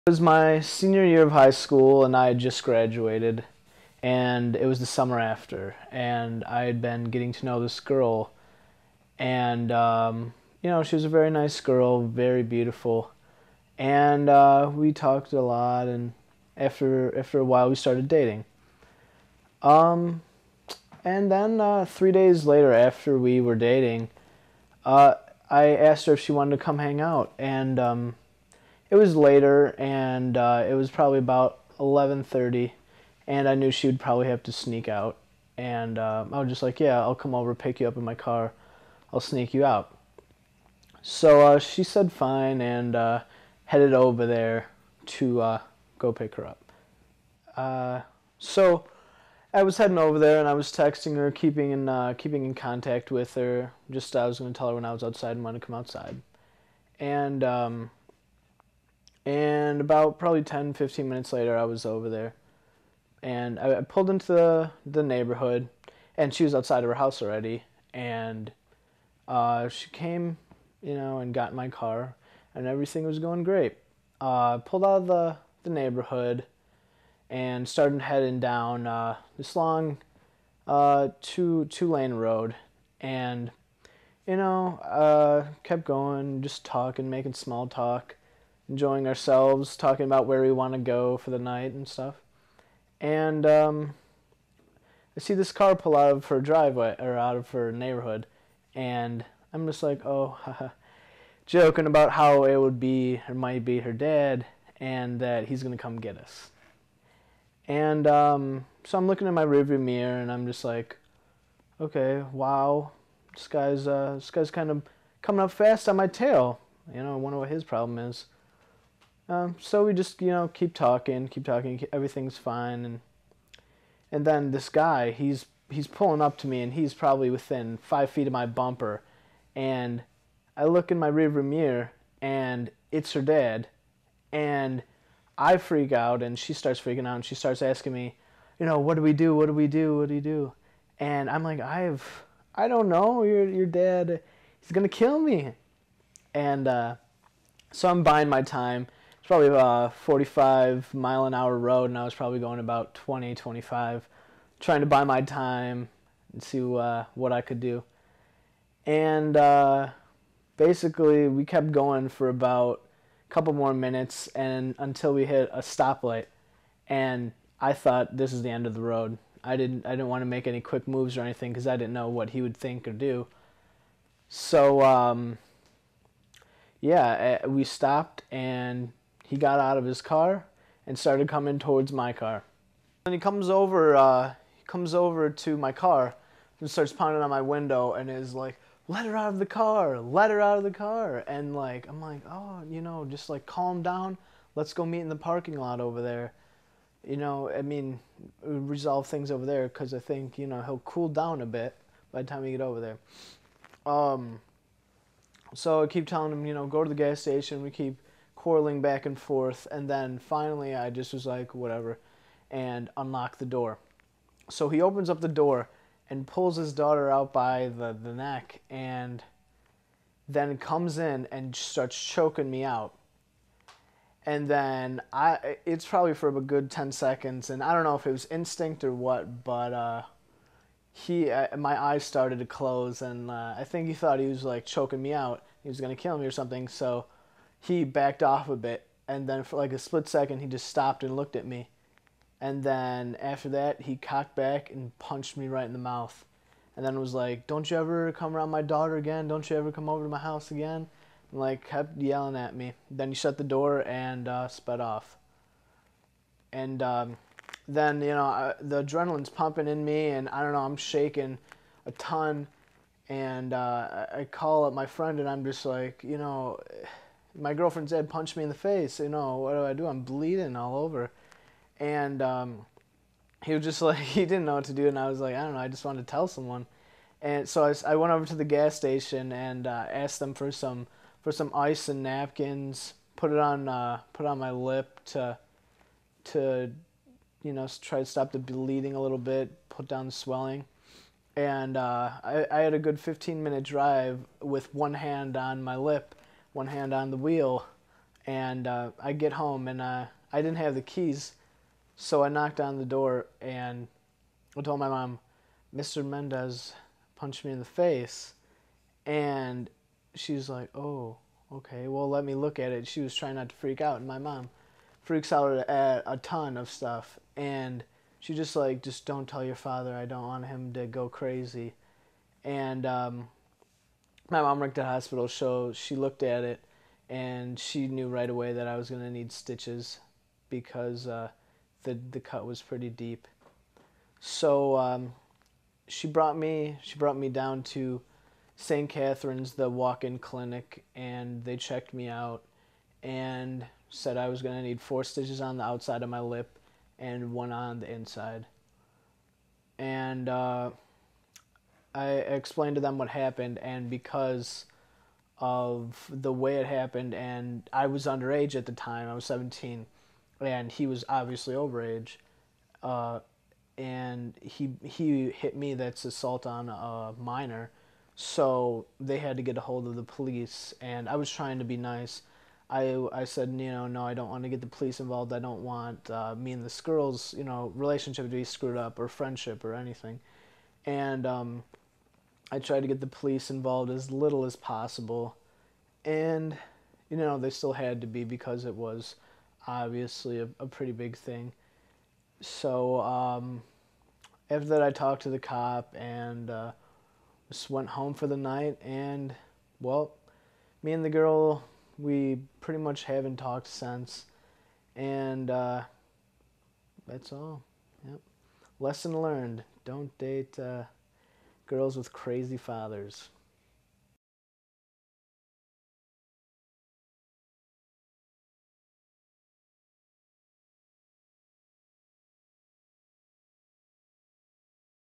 It was my senior year of high school, and I had just graduated, and it was the summer after, and I had been getting to know this girl, and she was a very nice girl, very beautiful, and we talked a lot, and after a while, we started dating. Um, and then 3 days later, after we were dating, uh, I asked her if she wanted to come hang out, and it was later, and it was probably about 11:30, and I knew she would probably have to sneak out. And I was just like, yeah, I'll come over, pick you up in my car. I'll sneak you out. So she said fine, and headed over there to go pick her up. So I was heading over there, and I was texting her, keeping in contact with her. Just I was going to tell her when I was outside and when to come outside. And about probably 10, 15 minutes later, I was over there. And I pulled into the neighborhood, and she was outside of her house already. And she came, and got in my car, and everything was going great. Pulled out of the neighborhood and started heading down this long two-lane road. And, kept going, just talking, making small talk, enjoying ourselves, talking about where we want to go for the night and stuff. And I see this car pull out of her driveway or out of her neighborhood, and I'm just like, oh, haha, joking about how it would be or might be her dad, and that he's gonna come get us. And so I'm looking at my rearview mirror, and I'm just like, okay, wow, this guy's kind of coming up fast on my tail. I wonder what his problem is. So we just, keep talking, everything's fine, and then this guy, he's pulling up to me, and he's probably within 5 feet of my bumper, and I look in my rearview mirror, and it's her dad, and I freak out, and she starts freaking out, and she starts asking me, what do we do, what do we do, what do you do? And I'm like, I don't know, your dad, he's gonna kill me. And so I'm buying my time. It's probably a 45-mile-an-hour road, and I was probably going about 20, 25, trying to buy my time and see what I could do. And basically, we kept going for about a couple more minutes, and until we hit a stoplight. And I thought this is the end of the road. I didn't want to make any quick moves or anything because I didn't know what he would think or do. So yeah, we stopped, and he got out of his car and started coming towards my car. And he comes over to my car and starts pounding on my window and is like, "Let her out of the car! Let her out of the car!" And like, I'm like, oh, just like calm down. Let's go meet in the parking lot over there. I mean, resolve things over there because I think he'll cool down a bit by the time we get over there. So I keep telling him, go to the gas station. We keep quarreling back and forth. And then finally I just was like, whatever, and unlock the door. So he opens up the door and pulls his daughter out by the neck, and then comes in and starts choking me out. And then it's probably for a good 10 seconds. And I don't know if it was instinct or what, but my eyes started to close, and I think he thought he was like choking me out. He was gonna kill me or something. So he backed off a bit, and then for like a split second, he just stopped and looked at me. And then after that, he cocked back and punched me right in the mouth. And then was like, "Don't you ever come around my daughter again? Don't you ever come over to my house again?" And like kept yelling at me. Then he shut the door and sped off. And then the adrenaline's pumping in me, and I don't know, I'm shaking a ton. And I call up my friend, and I'm just like, my girlfriend's dad punched me in the face. What do? I'm bleeding all over. And he was just like, he didn't know what to do, and I was like, I don't know, I just wanted to tell someone. And so I went over to the gas station and asked them for some ice and napkins. Put it on my lip to try to stop the bleeding a little bit, put down the swelling. And I had a good 15-minute drive with one hand on my lip, one hand on the wheel, And I get home, and I didn't have the keys, so I knocked on the door, and I told my mom, Mr. Mendez punched me in the face. And she's like, oh, okay, well, let me look at it. She was trying not to freak out, and my mom freaks out at a ton of stuff. And she just like, just don't tell your father. I don't want him to go crazy. And my mom worked at a hospital, so she looked at it, and she knew right away that I was going to need stitches because the cut was pretty deep. So she brought me down to St. Catherine's, the walk-in clinic, and they checked me out and said I was going to need 4 stitches on the outside of my lip and 1 on the inside. And I explained to them what happened, and because of the way it happened, and I was underage at the time, I was 17, and he was obviously overage, uh, and he hit me. That's assault on a minor. So they had to get a hold of the police, and I was trying to be nice. I said, no, I don't want to get the police involved. I don't want me and this girl's, relationship to be screwed up, or friendship or anything. And I tried to get the police involved as little as possible. And, they still had to be because it was obviously a pretty big thing. So after that, I talked to the cop and just went home for the night. And, well, me and the girl, we pretty much haven't talked since. And that's all. Yep. Lesson learned. Don't date girls with crazy fathers.